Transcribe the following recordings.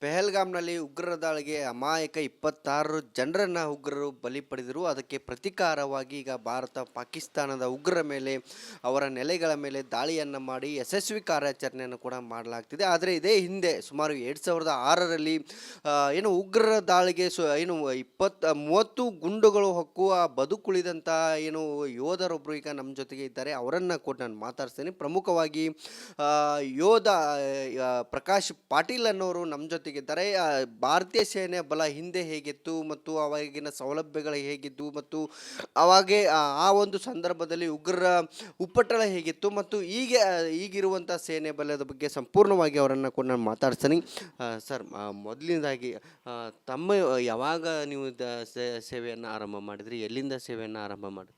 ಪೆಹಲ್ಗಾಮ್‌ನಲ್ಲಿ ಉಗ್ರರ ದಾಳಿಗೆ ಅಮಾಯಕ 26 ಜನರನ್ನ ಉಗ್ರರು ಬಲಿ ಪಡೆದರು. ಅದಕ್ಕೆ ಪ್ರತೀಕಾರವಾಗಿ ಈಗ ಭಾರತ ಪಾಕಿಸ್ತಾನದ ಉಗ್ರರ ಮೇಲೆ, ಅವರ ನೆಲೆಗಳ ಮೇಲೆ ದಾಳಿಯನ್ನ ಮಾಡಿ ಯಶಸ್ವಿ ಕಾರ್ಯಾಚರಣೆಯನ್ನು ಕೂಡ ಮಾಡಲಾಗ್ತಿದೆ. ಆದರೆ ಇದೇ ಹಿಂದೆ ಸುಮಾರು 2006ರಲ್ಲಿ ಏನು ಉಗ್ರರ ದಾಳಿಗೆ 30 ಗುಂಡುಗಳು ಹೊಕ್ಕುವ ಬದುಕುಳಿದಂಥ ಏನು ಯೋಧರೊಬ್ಬರು ಈಗ ನಮ್ಮ ಜೊತೆಗೆ ಇದ್ದಾರೆ. ಅವರನ್ನ ಕೂಡ ನಾನು ಮಾತಾಡ್ಸ್ತೇನೆ. ಪ್ರಮುಖವಾಗಿ ಯೋಧ ಪ್ರಕಾಶ್ ಪಾಟೀಲ್ ಅನ್ನೋರು ನಮ್ಮ ಜೊತೆಗಿದ್ದಾರೆ. ಭಾರತೀಯ ಸೇನೆ ಬಲ ಹಿಂದೆ ಹೇಗಿತ್ತು ಮತ್ತು ಅವಾಗಿನ ಸೌಲಭ್ಯಗಳು ಹೇಗಿದ್ದು ಮತ್ತು ಅವಾಗೆ ಆ ಒಂದು ಸಂದರ್ಭದಲ್ಲಿ ಉಗ್ರರ ಉಪ್ಪಟಳ ಹೇಗಿತ್ತು ಮತ್ತು ಈಗಿರುವಂಥ ಸೇನೆ ಬಲದ ಬಗ್ಗೆ ಸಂಪೂರ್ಣವಾಗಿ ಅವರನ್ನು ಕೂಡ ನಾನು ಮಾತಾಡ್ತೀನಿ. ಸರ್, ಮೊದಲನೇದಾಗಿ ತಮ್ಮ ಯಾವಾಗ ನೀವು ಸೇವೆಯನ್ನು ಆರಂಭ ಮಾಡಿದ್ರಿ, ಎಲ್ಲಿಂದ ಸೇವೆಯನ್ನು ಆರಂಭ ಮಾಡಿದ್ರಿ?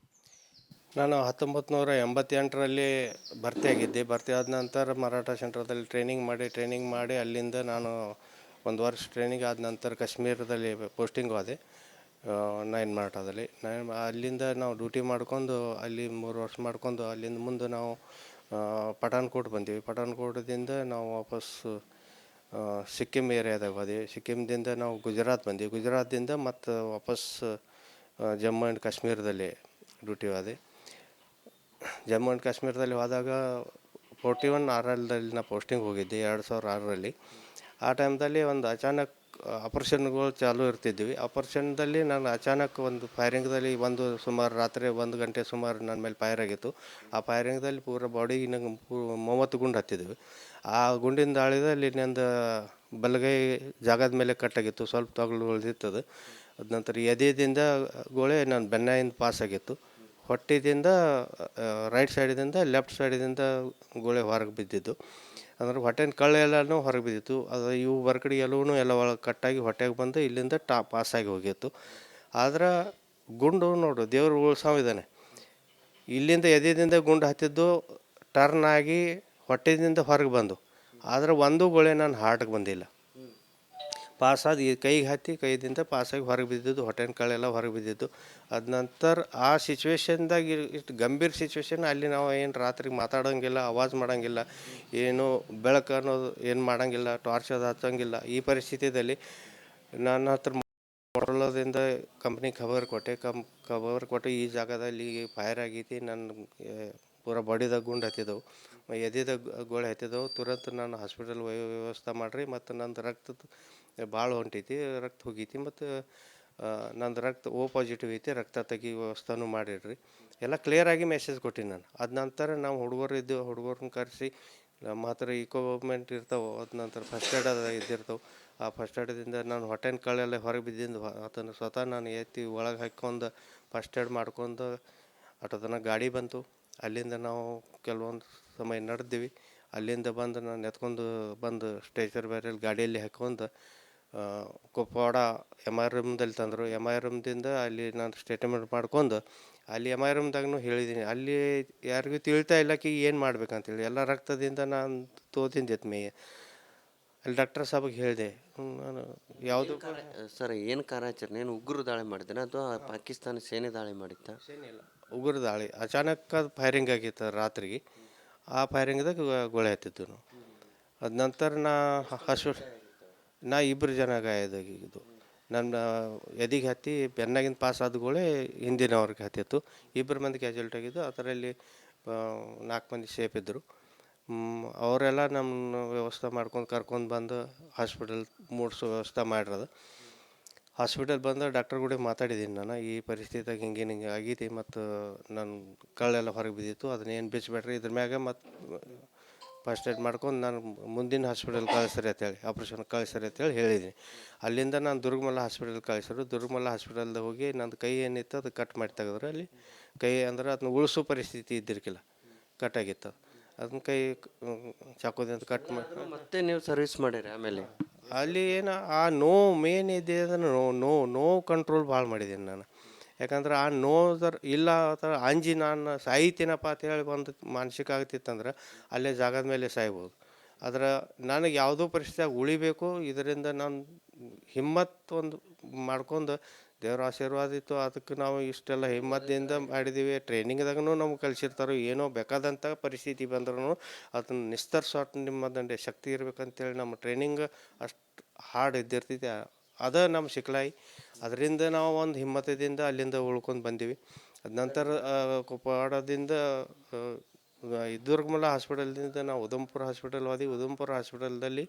ನಾನು 1988ರಲ್ಲಿ ಭರ್ತಿಯಾಗಿದ್ದೆ. ಭರ್ತಿ ಆದ ನಂತರ ಮರಾಠ ಸೆಂಟ್ರದಲ್ಲಿ ಟ್ರೈನಿಂಗ್ ಮಾಡಿ ಅಲ್ಲಿಂದ ನಾನು 1 ವರ್ಷ ಟ್ರೈನಿಂಗ್ ಆದ ನಂತರ ಕಾಶ್ಮೀರದಲ್ಲಿ ಪೋಸ್ಟಿಂಗ್ ಹೋದೆ. 9 ಮರಾಠದಲ್ಲಿ ಅಲ್ಲಿಂದ ನಾವು ಡ್ಯೂಟಿ ಮಾಡ್ಕೊಂಡು ಅಲ್ಲಿ 3 ವರ್ಷ ಮಾಡ್ಕೊಂಡು ಅಲ್ಲಿಂದ ಮುಂದೆ ನಾವು ಪಠಾನ್ಕೋಟ್ ಬಂದೀವಿ. ಪಠಾನ್ಕೋಟದಿಂದ ನಾವು ವಾಪಸ್ ಸಿಕ್ಕಿಂ ಏರಿಯಾದಾಗ ಹೋದ್ವಿ. ಸಿಕ್ಕಿಂದಿಂದ ನಾವು ಗುಜರಾತ್ ಬಂದೀವಿ. ಗುಜರಾತ್ದಿಂದ ಮತ್ತು ವಾಪಸ್ ಜಮ್ಮು ಆ್ಯಂಡ್ ಕಾಶ್ಮೀರದಲ್ಲಿ ಡ್ಯೂಟಿ ಹೋದೆ. ಜಮ್ಮು ಆ್ಯಂಡ್ ಕಾಶ್ಮೀರದಲ್ಲಿ ಹೋದಾಗ 41 RLದಲ್ಲಿ ನಾ ಪೋಸ್ಟಿಂಗ್ ಹೋಗಿದ್ದೆ 2006ರಲ್ಲಿ. ಆ ಟೈಮ್ದಲ್ಲಿ ಒಂದು ಅಚಾನಕ್ ಆಪರೇಷನ್ಗಳು ಚಾಲೂ ಇರ್ತಿದ್ವಿ. ಆಪರೇಷನ್ದಲ್ಲಿ ನಾನು ಅಚಾನಕ್ ಒಂದು ಫೈರಿಂಗ್ದಲ್ಲಿ ಸುಮಾರು ರಾತ್ರಿ 1 ಗಂಟೆ ಸುಮಾರು ನನ್ನ ಮೇಲೆ ಫೈರ್ ಆಗಿತ್ತು. ಆ ಫೈರಿಂಗ್ದಲ್ಲಿ ಪೂರ ಬಾಡಿಗೆ ನಂಗೆ 30 ಗುಂಡು ಹತ್ತಿದ್ವಿ. ಆ ಗುಂಡಿನ ದಾಳಿದಲ್ಲಿ ನಂದು ಬಲಗೈ ಜಾಗದ ಮೇಲೆ ಕಟ್ಟಾಗಿತ್ತು, ಸ್ವಲ್ಪ ತಗಲು ಉಳಿದಿತ್ತದು. ಅದ ನಂತರ ಎದೆದಿಂದ ಗೋಳೆ ನನ್ನ ಬೆನ್ನಿಂದ ಪಾಸ್ ಆಗಿತ್ತು. ಹೊಟ್ಟೆದಿಂದ ರೈಟ್ ಸೈಡಿಂದ ಲೆಫ್ಟ್ ಸೈಡಿಂದ ಗೋಳೆ ಹೊರಗೆ ಬಿದ್ದಿದ್ದು. ಅಂದ್ರೆ ಹೊಟ್ಟೆನ ಕಳ್ಳೆಲ್ಲನೂ ಹೊರಗೆ ಬಿದ್ದಿತ್ತು. ಅದು ಇವು ಹೊರಗಡೆ ಎಲ್ಲ ಒಳಗೆ ಕಟ್ಟಾಗಿ ಹೊಟ್ಟೆಗೆ ಬಂದು ಇಲ್ಲಿಂದ ಪಾಸಾಗಿ ಹೋಗಿತ್ತು. ಆದ್ರೆ ಗುಂಡು ನೋಡು ದೇವ್ರು ಉಳ್ಸಾವಿದ್ದಾನೆ. ಇಲ್ಲಿಂದ ಎದೆದಿಂದ ಗುಂಡು ಹತ್ತಿದ್ದು ಟರ್ನ್ ಆಗಿ ಹೊಟ್ಟೆದಿಂದ ಹೊರಗೆ ಬಂದು, ಆದರೆ ಒಂದು ಗೋಳೆ ನನ್ನ ಹಾರ್ಟ್ಗೆ ಬಂದಿಲ್ಲ. ಪಾಸಾದ ಕೈಗೆ ಹತ್ತಿ ಕೈದಿಂದ ಪಾಸಾಗಿ ಹೊರಗೆ ಬಿದ್ದಿದ್ದು, ಹೊಟ್ಟೆನ ಕಳೆಲ್ಲ ಹೊರಗೆ ಬಿದ್ದಿದ್ದು. ಅದ ನಂತರ ಆ ಸಿಚುವೇಶನ್ದಾಗ ಇಷ್ಟು ಗಂಭೀರ ಸಿಚುವೇಶನ್. ಅಲ್ಲಿ ನಾವು ಏನು ರಾತ್ರಿ ಮಾತಾಡೋಂಗಿಲ್ಲ, ಆವಾಜ್ ಮಾಡೋಂಗಿಲ್ಲ, ಏನು ಬೆಳಕು ಅನ್ನೋದು ಏನು ಮಾಡೋಂಗಿಲ್ಲ, ಟಾರ್ಚ್ ಅದು ಹಚ್ಚೋಂಗಿಲ್ಲ. ಈ ಪರಿಸ್ಥಿತಿಯಲ್ಲಿ ನನ್ನ ಹತ್ರ ಮೊದಲದಿಂದ ಕಂಪ್ನಿಗೆ ಖಬರ್ ಕೊಟ್ಟೆ ಈ ಜಾಗದಲ್ಲಿ ಫೈರ್ ಆಗೈತಿ, ನನ್ನ ಪೂರ ಬಾಡಿದಾಗ ಗುಂಡು ಹತ್ತಿದ್ದವು, ಎದೆದಾಗ ಗೋಳೆ ಹತ್ತಿದ್ದವು. ತುರಂತ ನಾನು ಹಾಸ್ಪಿಟಲ್ ವ್ಯವಸ್ಥೆ ಮಾಡಿರಿ ಮತ್ತು ನಂದು ರಕ್ತದ ಭಾಳ ಹೊಂಟೈತಿ, ರಕ್ತ ಹೋಗೈತಿ ಮತ್ತು ನಂದು ರಕ್ತ O ಪಾಸಿಟಿವ್ ಐತಿ, ರಕ್ತ ತೆಗಿ ವ್ಯವಸ್ಥೆನೂ ಮಾಡಿಡ್ರಿ, ಎಲ್ಲ ಕ್ಲಿಯರಾಗಿ ಮೆಸೇಜ್ ಕೊಟ್ಟಿನಿ ನಾನು. ಅದ ನಂತರ ನಾವು ಹುಡುಗರನ್ನ ಕರೆಸಿ ನಮ್ಮ ಹತ್ರ ಇಕ್ವಿಪ್ಮೆಂಟ್ ಇರ್ತಾವೆ. ಅದ ನಂತರ ಫಸ್ಟ್ ಏಡ್ ಇದ್ದಿರ್ತಾವೆ. ಆ ಫಸ್ಟ್ ಏಡ್ದಿಂದ ನಾನು ಹೊಟ್ಟೆನ ಕಳೆಲ್ಲ ಹೊರಗೆ ಬಿದ್ದಿಂದ ಅದನ್ನು ಸ್ವತಃ ನಾನು ಎತ್ತಿ ಒಳಗೆ ಹಾಕ್ಕೊಂಡು ಫಸ್ಟ್ ಏಡ್ ಮಾಡ್ಕೊಂಡು ಅಟೋದನ ಗಾಡಿ ಬಂತು. ಅಲ್ಲಿಂದ ನಾವು ಕೆಲವೊಂದು ಸಮಯ ನಡೆದ್ವಿ. ಅಲ್ಲಿಂದ ಬಂದು ನಾನು ಬಂದು ಸ್ಟ್ರೆಚರ್ ಬೇರೆಯಲ್ಲಿ ಗಾಡಿಯಲ್ಲಿ ಹಾಕ್ಕೊಂಡು ಕುಪ್ವಾಡ MRMದಲ್ಲಿ ತಂದರು. MRMದಿಂದ ಅಲ್ಲಿ ನಾನು ಸ್ಟೇಟ್ಮೆಂಟ್ ಮಾಡ್ಕೊಂಡು ಅಲ್ಲಿ MRMದಾಗೂ ಹೇಳಿದ್ದೀನಿ. ಅಲ್ಲಿ ಯಾರಿಗೂ ತಿಳಿತಾ ಇಲ್ಲಕ್ಕೆ ಏನು ಮಾಡ್ಬೇಕಂತೇಳಿ ಎಲ್ಲ ರಕ್ತದಿಂದ ನಾನು ತೋತಿದ್ದೆ ಮೇ. ಅಲ್ಲಿ ಡಾಕ್ಟರ್ ಸಾಬಿಗೆ ಹೇಳಿದೆ. ನಾನು ಯಾವುದು ಸರ್, ಏನು ಕಾರ್ಯಾಚರಣೆ, ಏನು ಉಗ್ರ ದಾಳಿ ಮಾಡಿದ್ದೇನೆ ಅಥವಾ ಪಾಕಿಸ್ತಾನ ಸೇನೆ ದಾಳಿ ಮಾಡಿತ್ತಾ? ಸೇನೆ ಇಲ್ಲ, ಉಗ್ರ ದಾಳಿ. ಅಚಾನಕ್ ಅದು ಫೈರಿಂಗ್ ಆಗಿತ್ತು ರಾತ್ರಿಗೆ. ಆ ಫೈರಿಂಗ್ದಾಗ ಗೋಳೆ ಹತ್ತಿದ್ದು ನಾವು. ಅದ ನಂತರ ನಾ 2 ಜನ ಗಾಯದಾಗಿದ್ದು. ನನ್ನ ಎದೆಗೆ ಹತ್ತಿ ಬೆನ್ನಾಗಿಂದ ಪಾಸ್ ಆದ ಗೋಳೆ ಹಿಂದಿನವ್ರಿಗೆ ಹತ್ತಿತ್ತು. 2 ಮಂದಿ ಕ್ಯಾಜುಯಾಲಿಟಿ ಆಗಿದ್ದು. ಅದರಲ್ಲಿ 4 ಮಂದಿ ಸೇಫ್ ಇದ್ದರು. ಅವರೆಲ್ಲ ನಮ್ಮ ವ್ಯವಸ್ಥೆ ಕರ್ಕೊಂಡು ಬಂದು ಹಾಸ್ಪಿಟಲ್ ಮೂಡಿಸೋ ವ್ಯವಸ್ಥೆ ಮಾಡಿರೋದು. ಹಾಸ್ಪಿಟಲ್ ಬಂದು ಡಾಕ್ಟರ್ ಕೂಡ ಮಾತಾಡಿದ್ದೀನಿ ನಾನು. ಈ ಪರಿಸ್ಥಿತಿಯಾಗ ಹಿಂಗೆ ಆಗೈತಿ ಮತ್ತು ನನ್ನ ಕಳ್ಳೆಲ್ಲ ಹೊರಗೆ ಬಿದ್ದಿತ್ತು, ಅದನ್ನೇನು ಬಿಚ್ಚಬೇಡ್ರಿ, ಇದ್ರ ಮ್ಯಾಗ ಮತ್ತು ಫಸ್ಟ್ ಏಡ್ ಮಾಡ್ಕೊಂಡು ನಾನು ಮುಂದಿನ ಹಾಸ್ಪಿಟಲ್ ಕಳಿಸ್ರಿ ಅಂತೇಳಿ, ಆಪ್ರೇಷನ್ ಕಳಿಸ್ರಿ ಅಂತೇಳಿ ಹೇಳಿದ್ದೀನಿ. ಅಲ್ಲಿಂದ ನಾನು ದುರ್ಗಮಲ್ಲ ಹಾಸ್ಪಿಟಲ್ ಕಳಿಸಿದ್ರು. ದುರ್ಗಮಲ್ಲ ಹಾಸ್ಪಿಟಲ್ದಾಗ ಹೋಗಿ ನಂದು ಕೈ ಏನಿತ್ತು ಅದು ಕಟ್ ಮಾಡಿ ತೆಗೆದ್ರು. ಅಲ್ಲಿ ಕೈ ಅಂದ್ರೆ ಅದನ್ನ ಉಳಿಸೋ ಪರಿಸ್ಥಿತಿ ಇದ್ದಿರ್ಕಿಲ್ಲ, ಕಟ್ಟಾಗಿತ್ತು. ಅದನ್ನ ಕೈ ಚಾಕೋದಿಂದ ಕಟ್ ಮಾಡಿ ಮತ್ತೆ ನೀವು ಸರ್ವಿಸ್ ಮಾಡಿರಿ ಆಮೇಲೆ? ಅಲ್ಲಿ ಏನು ಆ ಮೇನ್ ಇದೆ ಅದನ್ನು ನೋವು ಕಂಟ್ರೋಲ್ ಭಾಳ ಮಾಡಿದ್ದೀನಿ ನಾನು. ಯಾಕಂದ್ರೆ ಆ ನೋವು ಇಲ್ಲ ಅಥವಾ ಅಂಜಿ ನಾನು ಸಾಯ್ತೀನಪ್ಪ ಅಂತೇಳಿ ಒಂದು ಮಾನಸಿಕ ಆಗ್ತಿತ್ತಂದ್ರೆ ಅಲ್ಲೇ ಜಾಗದ ಮೇಲೆ ಸಾಯ್ಬೋದು. ಆದ್ರೆ ನನಗೆ ಯಾವುದೋ ಪರಿಸ್ಥಿತಿಯಾಗ ಉಳಿಬೇಕು, ಇದರಿಂದ ನಾನು ಹಿಮ್ಮತ್ತು ಒಂದು ಮಾಡ್ಕೊಂಡು ದೇವ್ರ ಆಶೀರ್ವಾದ ಇತ್ತು. ಅದಕ್ಕೆ ನಾವು ಇಷ್ಟೆಲ್ಲ ಹಿಮ್ಮತ್ತಿಂದ ಮಾಡಿದ್ದೀವಿ. ಟ್ರೈನಿಂಗ್ದಾಗೂ ನಮ್ಗೆ ಕಲಿಸಿರ್ತಾರೆ. ಏನೋ ಬೇಕಾದಂಥ ಪರಿಸ್ಥಿತಿ ಬಂದ್ರೂ ಅದನ್ನು ನಿಸ್ತರಿಸೋಟ್ ನಿಮ್ಮದಂಡೆ ಶಕ್ತಿ ಇರ್ಬೇಕಂತೇಳಿ ನಮ್ಮ ಟ್ರೈನಿಂಗ್ ಅಷ್ಟು ಹಾರ್ಡ್ ಇದ್ದಿರ್ತೈತಿ ಅದ ನಮ್ಮ ಶಿಕ್ಲಾಯಿ. ಅದರಿಂದ ನಾವು ಒಂದು ಹಿಮ್ಮತದಿಂದ ಅಲ್ಲಿಂದ ಉಳ್ಕೊಂಡು ಬಂದೀವಿ. ಅದ ನಂತರ ಕುಪ್ವಾಡದಿಂದ ದುರ್ಗಮಲ ಹಾಸ್ಪಿಟಲ್ದಿಂದ ನಾವು ಉಧಂಪುರ ಹಾಸ್ಪಿಟಲ್ ಹೋದ್ವಿ. ಉಧಂಪುರ ಹಾಸ್ಪಿಟಲ್ದಲ್ಲಿ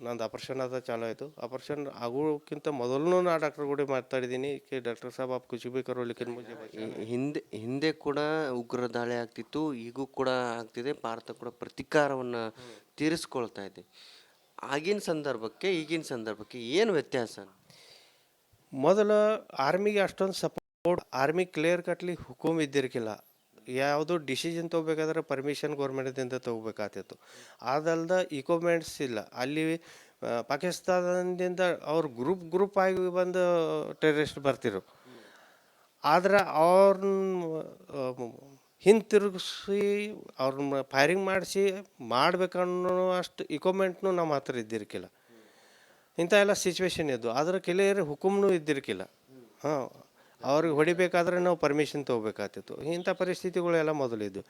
ನಂದು ಆಪರೇಷನ್ ಅದ ಚಾಲೂ ಆಯಿತು. ಆಪರೇಷನ್ ಆಗೋಕ್ಕಿಂತ ಮೊದಲು ನಾ ಡಾಕ್ಟರ್ ಕೂಡ ಮಾತಾಡಿದ್ದೀನಿ कि डॉक्टर साहब आप कुछ भी करो लेकिन मुझे बचाना है. ಹಿಂದೆ ಹಿಂದೆ ಕೂಡ ಉಗ್ರ ದಾಳಿ ಆಗ್ತಿತ್ತು, ಈಗೂ ಕೂಡ ಆಗ್ತಿದೆ. ಭಾರತ ಕೂಡ ಪ್ರತೀಕಾರವನ್ನು ತೀರಿಸ್ಕೊಳ್ತಾ ಇದೆ. ಆಗಿನ ಸಂದರ್ಭಕ್ಕೆ ಈಗಿನ ಸಂದರ್ಭಕ್ಕೆ ಏನು ವ್ಯತ್ಯಾಸ? ಮೊದಲು ಆರ್ಮಿಗೆ ಅಷ್ಟೊಂದು ಸಪೋರ್ಟ್, ಆರ್ಮಿ ಕ್ಲಿಯರ್ ಕಟ್ಲಿ ಹುಕುಮ್ ಇದ್ದಿರ್ಕಿಲ್ಲ. ಯಾವುದು ಡಿಸಿಷನ್ ತೊಗೋಬೇಕಾದ್ರೆ ಪರ್ಮಿಷನ್ ಗೌರ್ಮೆಂಟ್ದಿಂದ ತೊಗೋಬೇಕಾಗ್ತಿತ್ತು. ಅದಲ್ದ ಇಕ್ವಿಪ್ಮೆಂಟ್ಸ್ ಇಲ್ಲ ಅಲ್ಲಿ. ಪಾಕಿಸ್ತಾನದಿಂದ ಅವ್ರು ಗ್ರೂಪ್ ಆಗಿ ಬಂದು ಟೆರರಿಸ್ಟ್ ಬರ್ತಿರು. ಆದ್ರೆ ಅವ್ರನ್ನ ಹಿಂತಿರುಗಿಸಿ ಅವ್ರನ್ನ ಫೈರಿಂಗ್ ಮಾಡಿಸಿ ಮಾಡ್ಬೇಕನ್ನೋ ಅಷ್ಟು ಇಕ್ವಿಪ್ಮೆಂಟ್ನು ನಮ್ಮ ಹತ್ರ ಇದ್ದಿರ್ಕಿಲ್ಲ. ಇಂಥ ಎಲ್ಲ ಸಿಚುವೇಶನ್ ಇದ್ದು. ಆದ್ರೆ ಕೆಲವರು ಹುಕುಮ್ನೂ ಇದ್ದಿರ್ಕಿಲ್ಲ. ಹಾಂ, ಅವ್ರಿಗೆ ಹೊಡಿಬೇಕಾದ್ರೆ ನಾವು ಪರ್ಮಿಷನ್ ತೊಗೋಬೇಕಾಗ್ತಿತ್ತು. ಇಂಥ ಪರಿಸ್ಥಿತಿಗಳೆಲ್ಲ ಮೊದಲಿದ್ದು.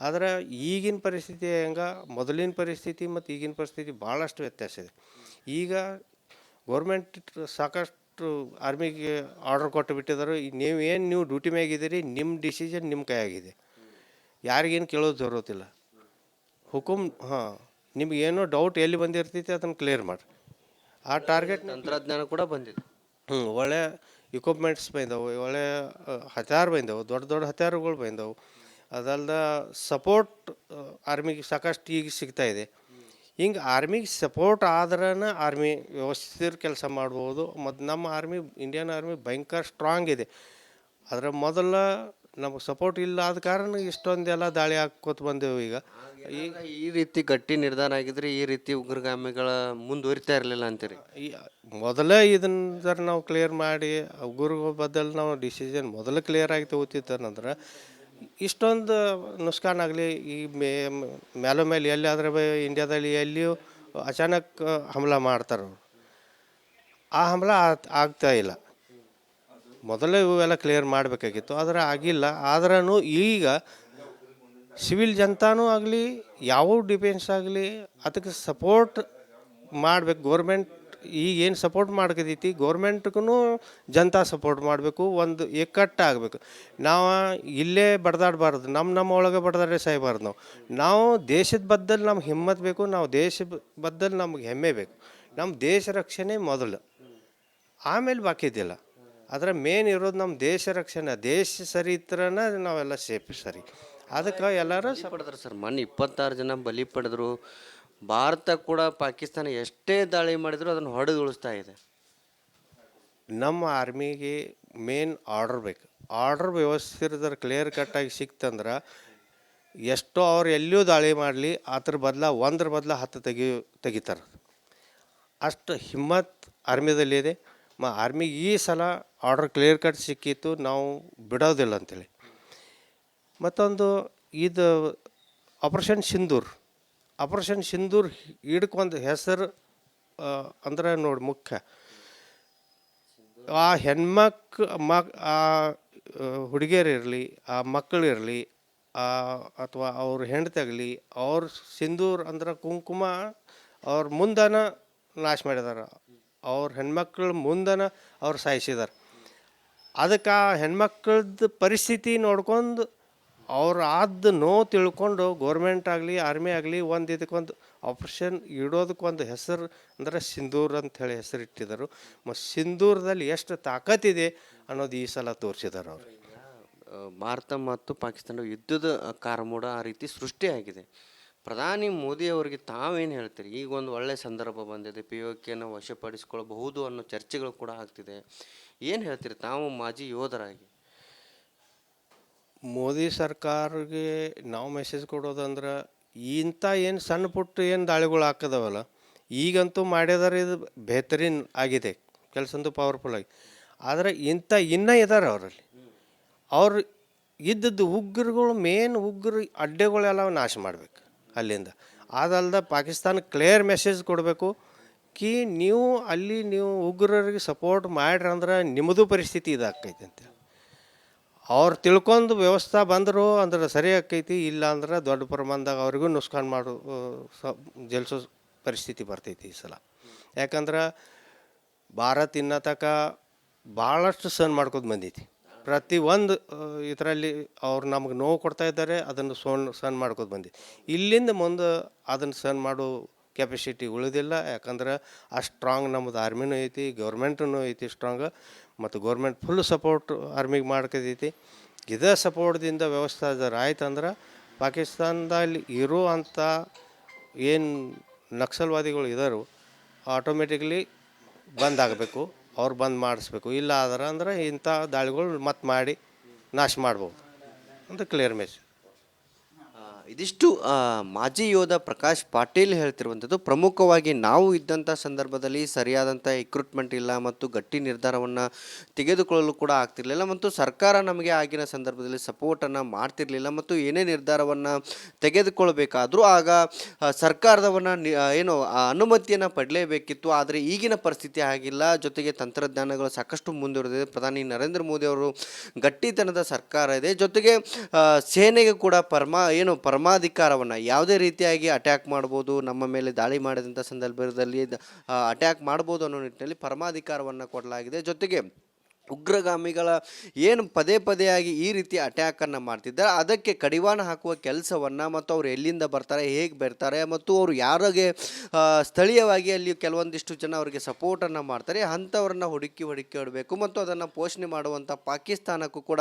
ಆದರೆ ಈಗಿನ ಪರಿಸ್ಥಿತಿ ಹೆಂಗೆ, ಮೊದಲಿನ ಪರಿಸ್ಥಿತಿ ಮತ್ತು ಈಗಿನ ಪರಿಸ್ಥಿತಿ ಭಾಳಷ್ಟು ವ್ಯತ್ಯಾಸ ಇದೆ. ಈಗ ಗೌರ್ಮೆಂಟ್ ಸಾಕಷ್ಟು ಆರ್ಮಿಗೆ ಆರ್ಡರ್ ಕೊಟ್ಟು ಬಿಟ್ಟಿದ್ದಾರೆ. ನೀವು ಡ್ಯೂಟಿ ಮ್ಯಾಗಿದ್ದೀರಿ, ನಿಮ್ಮ ಡಿಸಿಷನ್ ನಿಮ್ಮ ಕೈಯಾಗಿದೆ, ಯಾರಿಗೇನು ಕೇಳೋದು ಜರುತ್ತಿಲ್ಲ. ಹುಕುಮ್ ನಿಮಗೇನೋ ಡೌಟ್ ಎಲ್ಲಿ ಬಂದಿರ್ತೈತಿ ಅದನ್ನು ಕ್ಲಿಯರ್ ಮಾಡಿರಿ. ಆ ಟಾರ್ಗೆಟ್ ತಂತ್ರಜ್ಞಾನ ಕೂಡ ಬಂದಿದೆ. ಒಳ್ಳೆ ಇಕ್ವಿಪ್ಮೆಂಟ್ಸ್ ಬಂದವು, ಒಳ್ಳೆ ಹತ್ಯಾರ ಬಂದವು, ದೊಡ್ಡ ಹತ್ಯಾರಗಳು ಬಂದವು. ಅದಲ್ದ ಸಪೋರ್ಟ್ ಆರ್ಮಿಗೆ ಸಾಕಷ್ಟು ಈಗ ಸಿಗ್ತಾಯಿದೆ. ಹಿಂಗೆ ಆರ್ಮಿಗೆ ಸಪೋರ್ಟ್ ಆದ್ರೆ ಆರ್ಮಿ ವ್ಯವಸ್ಥಿತ ಕೆಲಸ ಮಾಡ್ಬೋದು. ಮತ್ತು ನಮ್ಮ ಆರ್ಮಿ, ಇಂಡಿಯನ್ ಆರ್ಮಿ ಭಯಂಕರ ಸ್ಟ್ರಾಂಗ್ ಇದೆ. ಅದರ ಮೊದಲ ನಮಗೆ ಸಪೋರ್ಟ್ ಇಲ್ಲ ಆದ ಕಾರಣ ಇಷ್ಟೊಂದೆಲ್ಲ ದಾಳಿ ಹಾಕ್ಕೋತ ಬಂದೆವು. ಈಗ ಈ ರೀತಿ ಗಟ್ಟಿ ನಿರ್ಧಾರ ಆಗಿದ್ರೆ ಈ ರೀತಿ ಉಗ್ರಗಾಮಿಗಳ ಮುಂದುವರಿತಾ ಇರಲಿಲ್ಲ ಅಂತೀರಿ? ಮೊದಲೇ ಇದನ್ನ ನಾವು ಕ್ಲಿಯರ್ ಮಾಡಿ ಉಗ್ರಗಳ ಬದಲು ನಾವು ಡಿಸಿಷನ್ ಮೊದಲು ಕ್ಲಿಯರ್ ಆಗಿ ತೊಗೋತಿತ್ತಂದ್ರೆ ಇಷ್ಟೊಂದು ನುಸ್ಕಾನ್ ಆಗಲಿ. ಈ ಮೇಲೆ ಎಲ್ಲಿಯಾದ್ರೆ ಇಂಡಿಯಾದಲ್ಲಿ ಎಲ್ಲಿಯೂ ಅಚಾನಕ್ ಹಮ್ಲ ಮಾಡ್ತಾರೆ. ಆ ಹಮ್ಲ ಆಗ್ತಾ ಇಲ್ಲ. ಮೊದಲೇ ಇವೆಲ್ಲ ಕ್ಲಿಯರ್ ಮಾಡಬೇಕಾಗಿತ್ತು, ಆದರೆ ಆಗಿಲ್ಲ. ಆದ್ರೂ ಈಗ ಸಿವಿಲ್ ಜನತಾನೂ ಆಗಲಿ, ಯಾವ ಡಿಫೆನ್ಸ್ ಆಗಲಿ ಅದಕ್ಕೆ ಸಪೋರ್ಟ್ ಮಾಡಬೇಕು. ಗೌರ್ಮೆಂಟ್ ಈಗೇನು ಸಪೋರ್ಟ್ ಮಾಡ್ಕದೈತಿ, ಗೌರ್ಮೆಂಟ್ಗೂ ಜನತಾ ಸಪೋರ್ಟ್ ಮಾಡಬೇಕು. ಒಂದು ಆಗಬೇಕು. ನಾವು ಇಲ್ಲೇ ಬಡ್ದಾಡಬಾರ್ದು, ನಮ್ಮ ಒಳಗೆ ಬಡ್ದಾಡ್ರೆ ಸಾಯಬಾರ್ದು. ನಾವು ದೇಶದ ಬದ್ದಲ್ಲಿ ನಮ್ಗೆ ಹಿಮ್ಮತ್ ಬೇಕು, ನಾವು ದೇಶ ಬದ್ದಲ್ಲಿ ನಮ್ಗೆ ಹೆಮ್ಮೆ ಬೇಕು. ನಮ್ಮ ದೇಶ ರಕ್ಷಣೆ ಮೊದಲು, ಆಮೇಲೆ ಬಾಕಿದ್ದಿಲ್ಲ. ಅದರ ಮೇನ್ ಇರೋದು ನಮ್ಮ ದೇಶ ರಕ್ಷಣೆ. ದೇಶ ಸರಿ ಇತ್ರನ ನಾವೆಲ್ಲ ಸೇಫ್ ಸರಿ. ಅದಕ್ಕೆ ಎಲ್ಲರೂ ಪಡೆದ್ರು ಸರ್. ಮೊನ್ನೆ 26 ಜನ ಬಲಿ ಪಡೆದ್ರು. ಭಾರತ ಕೂಡ ಪಾಕಿಸ್ತಾನ ಎಷ್ಟೇ ದಾಳಿ ಮಾಡಿದ್ರು ಅದನ್ನು ಹೊಡೆದು ಉಳಿಸ್ತಾ ಇದೆ. ನಮ್ಮ ಆರ್ಮಿಗೆ ಮೇನ್ ಆರ್ಡರ್ ಬೇಕು. ಆರ್ಡರ್ ವ್ಯವಸ್ಥಿತ ಕ್ಲಿಯರ್ ಕಟ್ಟಾಗಿ ಸಿಕ್ತಂದ್ರೆ ಎಷ್ಟೋ ಅವ್ರು ಎಲ್ಲಿಯೂ ದಾಳಿ ಮಾಡಲಿ ಅದ್ರ ಒಂದ್ರ ಬದಲ 10 ತೆಗಿತಾರೆ. ಅಷ್ಟು ಹಿಮ್ಮತ್ ಆರ್ಮಿದಲ್ಲಿದೆ. ಆರ್ಮಿಗೆ ಈ ಸಲ ಆರ್ಡರ್ ಕ್ಲಿಯರ್ ಕಟ್ ಸಿಕ್ಕಿತ್ತು, ನಾವು ಬಿಡೋದಿಲ್ಲ ಅಂಥೇಳಿ. ಮತ್ತೊಂದು ಇದು ಆಪರೇಷನ್ ಸಿಂಧೂರ್ ಹಿಡ್ಕೊಂದು ಹೆಸರು ಅಂದ್ರೆ ನೋಡಿ ಮುಖ್ಯ. ಆ ಆ ಹುಡುಗಿಯರಿರಲಿ, ಆ ಮಕ್ಕಳಿರಲಿ, ಅಥವಾ ಅವ್ರ ಹೆಂಡತಿ ಅವ್ರ ಸಿಂಧೂರ್ ಅಂದ್ರೆ ಕುಂಕುಮ ಅವ್ರ ಮುಂದನ ನಾಶ ಮಾಡಿದಾರೆ. ಅವ್ರ ಹೆಣ್ಮಕ್ಳ ಮುಂದನ ಅವ್ರು ಸಾಯಿಸಿದಾರೆ. ಅದಕ್ಕೆ ಆ ಹೆಣ್ಮಕ್ಳದ್ದು ಪರಿಸ್ಥಿತಿ ನೋಡ್ಕೊಂಡು ಅವ್ರು ನೋವು ತಿಳ್ಕೊಂಡು ಗೌರ್ಮೆಂಟ್ ಆಗಲಿ ಆರ್ಮಿ ಆಗಲಿ ಇದಕ್ಕೊಂದು ಆಪ್ರೇಷನ್ ಇಡೋದಕ್ಕೊಂದು ಹೆಸರು ಅಂದ್ರೆ ಸಿಂಧೂರ್ ಅಂಥೇಳಿ ಹೆಸರು ಇಟ್ಟಿದ್ದರು. ಮತ್ತು ಸಿಂಧೂರದಲ್ಲಿ ಎಷ್ಟು ತಾಕತ್ತಿದೆ ಅನ್ನೋದು ಈ ಸಲ ತೋರಿಸಿದಾರೆ ಅವರು. ಭಾರತ ಮತ್ತು ಪಾಕಿಸ್ತಾನ ಯುದ್ಧದ ಕಾರಮೋಡ ಆ ರೀತಿ ಸೃಷ್ಟಿಯಾಗಿದೆ. ಪ್ರಧಾನಿ ಮೋದಿ ಅವರಿಗೆ ತಾವೇನು ಹೇಳ್ತೀರಿ? ಈಗ ಒಂದು ಒಳ್ಳೆಯ ಸಂದರ್ಭ ಬಂದಿದೆ, POKನ ವಶಪಡಿಸ್ಕೊಳ್ಬಹುದು ಅನ್ನೋ ಚರ್ಚೆಗಳು ಕೂಡ ಆಗ್ತಿದೆ. ಏನು ಹೇಳ್ತೀರಿ ತಾವು ಮಾಜಿ ಯೋಧರಾಗಿ? ಮೋದಿ ಸರ್ಕಾರಕ್ಕೆ ನಾವು ಮೆಸೇಜ್ ಕೊಡೋದಂದ್ರೆ ಇಂಥ ಏನು ಸಣ್ಣ ಪುಟ್ಟ ಏನು ದಾಳಿಗಳು ಹಾಕದವಲ್ಲ, ಈಗಂತೂ ಮಾಡಿದಾರೆ, ಇದು ಬೆಹತರೀನ್ ಆಗಿದೆ ಕೆಲಸಂತೂ ಪವರ್ಫುಲ್ಲಾಗಿ. ಆದರೆ ಇನ್ನೂ ಇದ್ದಾರೆ ಅವರಲ್ಲಿ. ಅವ್ರು ಇದ್ದದ್ದು ಉಗ್ರಗಳು, ಮೇನ್ ಉಗ್ರ ಅಡ್ಡೆಗಳೆಲ್ಲ ನಾಶ ಮಾಡಬೇಕು ಅಲ್ಲಿಂದ. ಅದಲ್ದ ಪಾಕಿಸ್ತಾನ ಕ್ಲಿಯರ್ ಮೆಸೇಜ್ ಕೊಡಬೇಕು ಕಿ ನೀವು ಉಗ್ರರಿಗೆ ಸಪೋರ್ಟ್ ಮಾಡ್ರಿ ಅಂದ್ರೆ ನಿಮ್ಮದು ಪರಿಸ್ಥಿತಿ ಇದಾಕೈತಿ ಅಂತೇಳಿ. ಅವ್ರು ತಿಳ್ಕೊಂಡು ವ್ಯವಸ್ಥೆ ಬಂದರು ಅಂದ್ರೆ ಸರಿ ಆಕೈತಿ. ಇಲ್ಲ ಅಂದ್ರೆ ದೊಡ್ಡ ಪ್ರಮಾಣದಾಗ ಅವ್ರಿಗೂ ನುಸ್ಕಾನ್ ಜಲ್ಸೋ ಪರಿಸ್ಥಿತಿ ಬರ್ತೈತಿ ಈ ಸಲ. ಯಾಕಂದ್ರೆ ಭಾರತ ಇನ್ನ ತನಕ ಭಾಳಷ್ಟು ಸಹನ ಮಾಡ್ಕೋತ ಬಂದೈತಿ. ಪ್ರತಿಯೊಂದು ಇದರಲ್ಲಿ ಅವ್ರು ನಮಗೆ ನೋವು ಕೊಡ್ತಾ ಇದ್ದಾರೆ, ಅದನ್ನು ಸಹನ ಮಾಡ್ಕೋತ ಬಂದೈತಿ. ಇಲ್ಲಿಂದ ಮುಂದೆ ಅದನ್ನು ಸಹನ ಮಾಡೋ ಕೆಪಾಸಿಟಿ ಉಳಿದಿಲ್ಲ. ಯಾಕಂದ್ರೆ ಅಷ್ಟು ಸ್ಟ್ರಾಂಗ್ ನಮ್ಮದು ಆರ್ಮಿನೂ ಐತಿ, ಗೌರ್ಮೆಂಟೂ ಐತಿ ಸ್ಟ್ರಾಂಗ್, ಮತ್ತು ಗೌರ್ಮೆಂಟ್ ಫುಲ್ ಸಪೋರ್ಟ್ ಆರ್ಮಿಗೆ ಮಾಡ್ಕೊತೈತಿ. ಇದೇ ಸಪೋರ್ಟ್ದಿಂದ ವ್ಯವಸ್ಥೆ ಆಯ್ತಂದ್ರೆ ಪಾಕಿಸ್ತಾನದಲ್ಲಿ ಇರುವಂಥ ಏನು ನಕ್ಸಲ್ವಾದಿಗಳು ಇದ್ದಾರೋ ಆಟೋಮೆಟಿಕ್ಲಿ ಬಂದ್ ಆಗಬೇಕು, ಅವ್ರು ಬಂದ್ ಮಾಡಿಸ್ಬೇಕು. ಇಲ್ಲ ಅಂದ್ರೆ ಇಂಥ ದಾಳಿಗಳು ಮತ್ತೆ ಮಾಡಿ ನಾಶ ಮಾಡ್ಬೋದು ಅಂತ ಕ್ಲಿಯರ್ ಮೆಸೇಜ್. ಇದಿಷ್ಟು ಮಾಜಿ ಯೋಧ ಪ್ರಕಾಶ್ ಪಾಟೀಲ್ ಹೇಳ್ತಿರುವಂಥದ್ದು. ಪ್ರಮುಖವಾಗಿ ನಾವು ಇದ್ದಂಥ ಸಂದರ್ಭದಲ್ಲಿ ಸರಿಯಾದಂಥ ಎಕ್ರೂಟ್ಮೆಂಟ್ ಇಲ್ಲ ಮತ್ತು ಗಟ್ಟಿ ನಿರ್ಧಾರವನ್ನು ತೆಗೆದುಕೊಳ್ಳಲು ಕೂಡ ಆಗ್ತಿರಲಿಲ್ಲ, ಮತ್ತು ಸರ್ಕಾರ ನಮಗೆ ಆಗಿನ ಸಂದರ್ಭದಲ್ಲಿ ಸಪೋರ್ಟನ್ನು ಮಾಡ್ತಿರಲಿಲ್ಲ, ಮತ್ತು ಏನೇ ನಿರ್ಧಾರವನ್ನು ತೆಗೆದುಕೊಳ್ಬೇಕಾದ್ರೂ ಆಗ ಸರ್ಕಾರದವನ್ನು ಏನು ಅನುಮತಿಯನ್ನು ಪಡಲೇಬೇಕಿತ್ತು. ಆದರೆ ಈಗಿನ ಪರಿಸ್ಥಿತಿ ಆಗಿಲ್ಲ. ಜೊತೆಗೆ ತಂತ್ರಜ್ಞಾನಗಳು ಸಾಕಷ್ಟು ಮುಂದುವರೆದಿದೆ. ಪ್ರಧಾನಿ ನರೇಂದ್ರ ಮೋದಿ ಅವರು ಗಟ್ಟಿತನದ ಸರ್ಕಾರ ಇದೆ. ಜೊತೆಗೆ ಸೇನೆಗೆ ಕೂಡ ಪರಮಾಧಿಕಾರವನ್ನು ಯಾವುದೇ ರೀತಿಯಾಗಿ ಅಟ್ಯಾಕ್ ಮಾಡ್ಬೋದು, ನಮ್ಮ ಮೇಲೆ ದಾಳಿ ಮಾಡಿದಂಥ ಸಂದರ್ಭದಲ್ಲಿ ಅಟ್ಯಾಕ್ ಮಾಡ್ಬೋದು ಅನ್ನೋ ನಿಟ್ಟಿನಲ್ಲಿ ಪರಮಾಧಿಕಾರವನ್ನು ಕೊಡಲಾಗಿದೆ. ಜೊತೆಗೆ ಉಗ್ರಗಾಮಿಗಳ ಏನು ಪದೇ ಪದೇಯಾಗಿ ಈ ರೀತಿ ಅಟ್ಯಾಕನ್ನು ಮಾಡ್ತಿದ್ದಾರೆ, ಅದಕ್ಕೆ ಕಡಿವಾಣ ಹಾಕುವ ಕೆಲಸವನ್ನು, ಮತ್ತು ಅವರು ಎಲ್ಲಿಂದ ಬರ್ತಾರೆ, ಹೇಗೆ ಬರ್ತಾರೆ, ಮತ್ತು ಅವರು ಯಾರಿಗೆ ಸ್ಥಳೀಯವಾಗಿ ಅಲ್ಲಿ ಕೆಲವೊಂದಿಷ್ಟು ಜನ ಅವರಿಗೆ ಸಪೋರ್ಟನ್ನು ಮಾಡ್ತಾರೆ, ಅಂಥವ್ರನ್ನ ಹುಡುಕಿ ಹೊಡಬೇಕು, ಮತ್ತು ಅದನ್ನು ಪೋಷಣೆ ಮಾಡುವಂಥ ಪಾಕಿಸ್ತಾನಕ್ಕೂ ಕೂಡ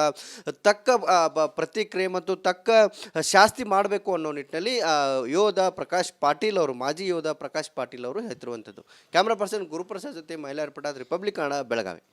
ತಕ್ಕ ಪ್ರತಿಕ್ರಿಯೆ ಮತ್ತು ತಕ್ಕ ಶಾಸ್ತಿ ಮಾಡಬೇಕು ಅನ್ನೋ ನಿಟ್ಟಿನಲ್ಲಿ ಯೋಧ ಪ್ರಕಾಶ್ ಪಾಟೀಲ್ ಅವರು, ಮಾಜಿ ಯೋಧ ಪ್ರಕಾಶ್ ಪಾಟೀಲ್ ಅವರು ಹೇಳ್ತಿರುವಂಥದ್ದು. ಕ್ಯಾಮ್ರಾ ಪರ್ಸನ್ ಗುರುಪ್ರಸಾದ್ ಜೊತೆ ಮೈಲಾರ್ ಪಟಾದ್, ರಿಪಬ್ಲಿಕ್ ಕನ್ನಡ, ಬೆಳಗಾವಿ.